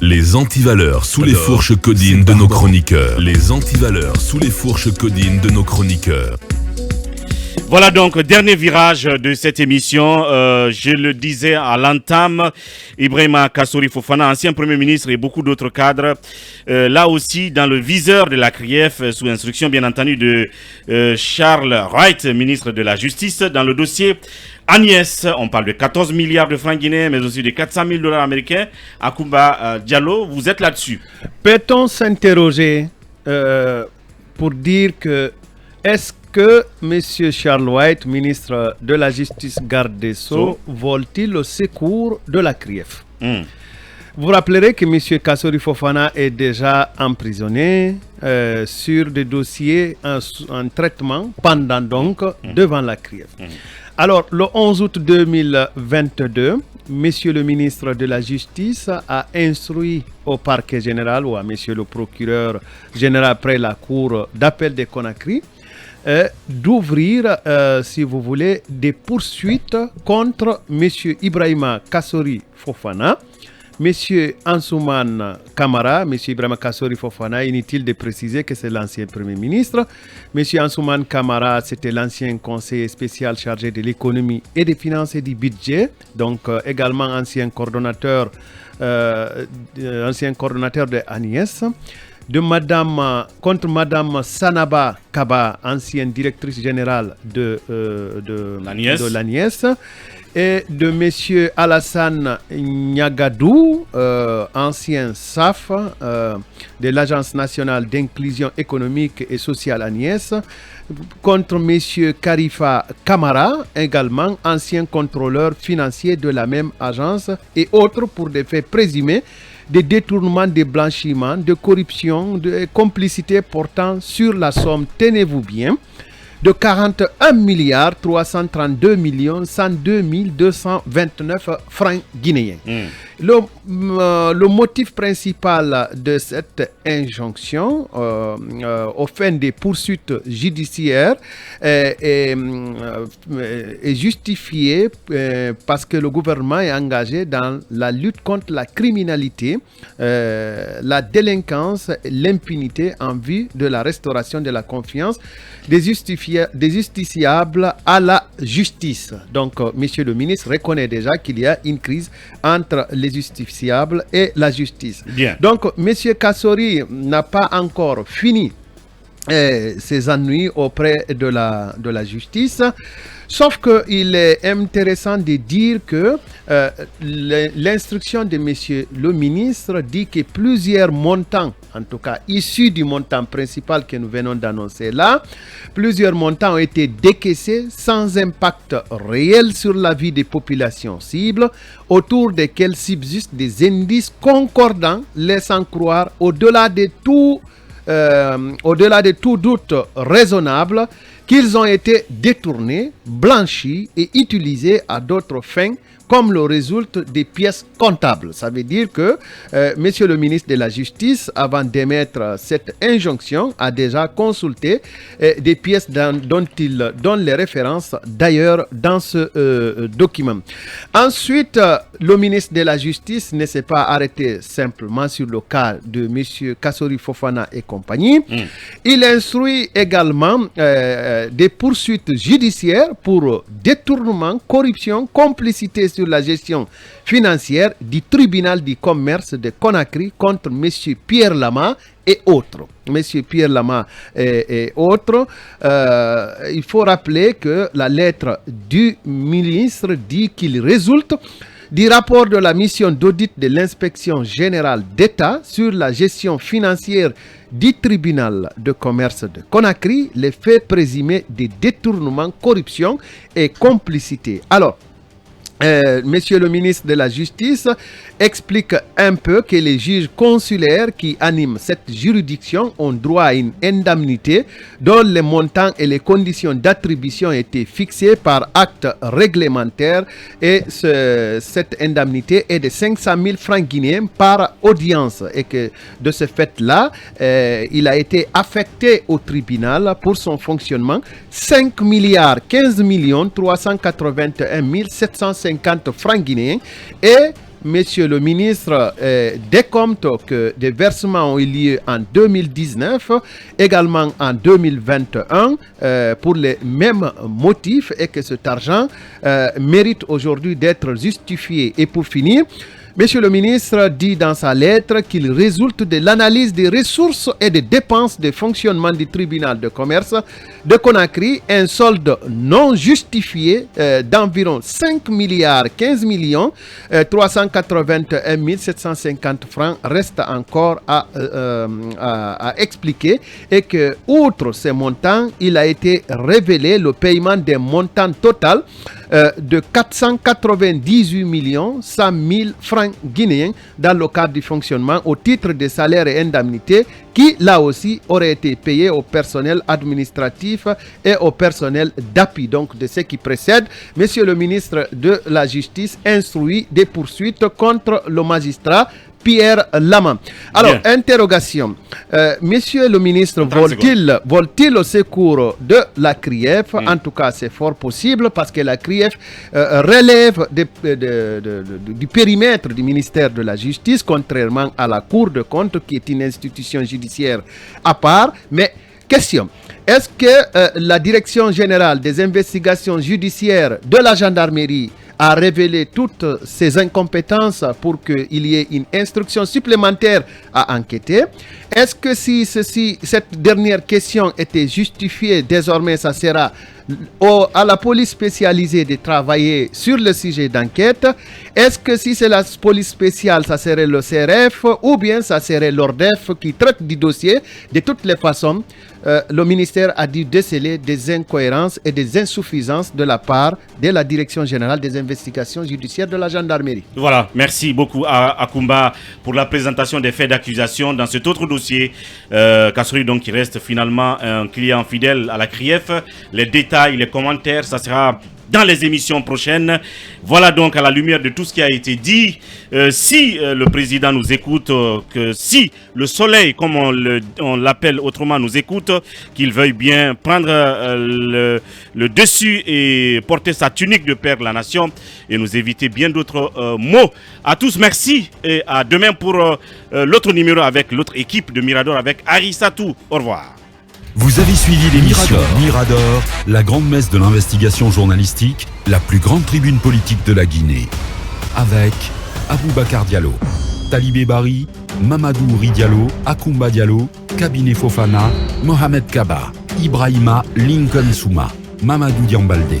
Les antivaleurs sous les fourches codines de nos chroniqueurs. Les antivaleurs sous les fourches codines de nos chroniqueurs. Voilà donc, dernier virage de cette émission. Je le disais à l'entame, Ibrahima Kassory Fofana, ancien Premier ministre et beaucoup d'autres cadres, là aussi dans le viseur de la CRIEF, sous instruction bien entendu de Charles Wright, ministre de la Justice, dans le dossier Agnès. On parle de 14 milliards de francs guinéens, mais aussi de 400 000 $ américains. Akumba Diallo, vous êtes là-dessus. Peut-on s'interroger pour dire que est-ce que M. Charles Wright, ministre de la Justice, garde des Sceaux, vole-t-il au secours de la CRIEF? Vous rappellerez que M. Kassory Fofana est déjà emprisonné sur des dossiers en traitement pendant donc devant la CRIEF. Alors, le 11 août 2022, Monsieur le ministre de la Justice a instruit au parquet général ou à Monsieur le procureur général près la cour d'appel de Conakry d'ouvrir, si vous voulez, des poursuites contre M. Ibrahima Kassory Fofana, M. Ansoumane Camara. M. Ibrahima Kassory Fofana, inutile de préciser que c'est l'ancien Premier ministre. M. Ansoumane Camara, c'était l'ancien conseiller spécial chargé de l'économie et des finances et du budget, donc également ancien coordonnateur de Agnès. Contre Madame Sanaba Kaba, ancienne directrice générale de l'Agnès, et de Monsieur Alassane Niagadou, ancien SAF de l'Agence nationale d'inclusion économique et sociale Agnès, contre Monsieur Karifa Kamara, également ancien contrôleur financier de la même agence, et autres pour des faits présumés de détournement, de blanchiment, de corruption, de complicité portant sur la somme, tenez-vous bien, de 41 milliards 332 millions 102 229 francs guinéens. Le motif principal de cette injonction aux fins des poursuites judiciaires est justifié parce que le gouvernement est engagé dans la lutte contre la criminalité, la délinquance et l'impunité en vue de la restauration de la confiance des justiciables à la justice. Donc, monsieur le ministre reconnaît déjà qu'il y a une crise entre les justiciables et la justice. Bien. Donc, monsieur Kassory n'a pas encore fini ses ennuis auprès de la justice. Sauf qu'il est intéressant de dire que l'instruction de monsieur le ministre dit que plusieurs montants, en tout cas issus du montant principal que nous venons d'annoncer là, plusieurs montants ont été décaissés sans impact réel sur la vie des populations cibles, autour desquelles subsistent des indices concordants laissant croire au-delà de tout doute raisonnable qu'ils ont été détournés, blanchis et utilisés à d'autres fins, comme le résulte des pièces comptables. Ça veut dire que monsieur le ministre de la Justice, avant d'émettre cette injonction, a déjà consulté des pièces dont il donne les références d'ailleurs dans ce document. Ensuite, le ministre de la Justice ne s'est pas arrêté simplement sur le cas de monsieur Kassory Fofana et compagnie. Il instruit également des poursuites judiciaires pour détournement, corruption, complicité sur la gestion financière du tribunal du commerce de Conakry contre M. Pierre Lama et autres. Monsieur Pierre Lama et autres, il faut rappeler que la lettre du ministre dit qu'il résulte du rapport de la mission d'audit de l'inspection générale d'État sur la gestion financière du tribunal de commerce de Conakry, les faits présumés de détournement, corruption et complicité. Alors, monsieur le ministre de la Justice explique un peu que les juges consulaires qui animent cette juridiction ont droit à une indemnité dont les montants et les conditions d'attribution étaient fixés par acte réglementaire, et cette indemnité est de 500 000 francs guinéens par audience, et que de ce fait-là, il a été affecté au tribunal pour son fonctionnement 5 milliards 15 millions 381 750 francs guinéens et Monsieur le ministre décompte que des versements ont eu lieu en 2019, également en 2021, pour les mêmes motifs et que cet argent mérite aujourd'hui d'être justifié. Et pour finir, Monsieur le ministre dit dans sa lettre qu'il résulte de l'analyse des ressources et des dépenses de fonctionnement du tribunal de commerce de Conakry un solde non justifié d'environ 5 milliards 15 millions 381 750 francs reste encore à expliquer et que, outre ces montants, il a été révélé le paiement des montants total de 498 100 000 francs guinéens dans le cadre du fonctionnement au titre des salaires et indemnités qui, là aussi, auraient été payés au personnel administratif et au personnel d'appui. Donc, de ce qui précède, Monsieur le ministre de la Justice instruit des poursuites contre le magistrat Pierre Lama. Alors, bien. Interrogation. Monsieur le ministre, vole-t-il au secours de la CRIEF? En tout cas, c'est fort possible parce que la CRIEF relève du périmètre du ministère de la Justice, contrairement à la Cour de compte, qui est une institution judiciaire à part. Mais, question. Est-ce que la Direction générale des investigations judiciaires de la gendarmerie a révélé toutes ses incompétences pour qu'il y ait une instruction supplémentaire à enquêter? Est-ce que si cette dernière question était justifiée, désormais ça sera à la police spécialisée de travailler sur le sujet d'enquête? Est-ce que si c'est la police spéciale, ça serait le CRF ou bien ça serait l'ORDEF qui traite du dossier? De toutes les façons, le ministère a dû déceler des incohérences et des insuffisances de la part de la Direction générale des investigations judiciaires de la gendarmerie. Voilà, merci beaucoup à Akumba pour la présentation des faits d'accusation dans cet autre dossier. Kassouri, donc, qui reste finalement un client fidèle à la CRIEF. Les détails, les commentaires, ça sera dans les émissions prochaines. Voilà donc, à la lumière de tout ce qui a été dit, si le président nous écoute, que si le soleil, comme on l'appelle autrement, nous écoute, qu'il veuille bien prendre le dessus et porter sa tunique de père de la nation et nous éviter bien d'autres mots. À tous, merci et à demain pour l'autre numéro avec l'autre équipe de Mirador avec Arissatou. Au revoir. Vous avez suivi l'émission Mirador, la grande messe de l'investigation journalistique, la plus grande tribune politique de la Guinée. Avec Aboubacar Diallo, Talibé Bari, Mamadou Ouri Diallo, Akumba Diallo, Kabinet Fofana, Mohamed Kaba, Ibrahima Lincoln Souma, Mamadou Diambaldé.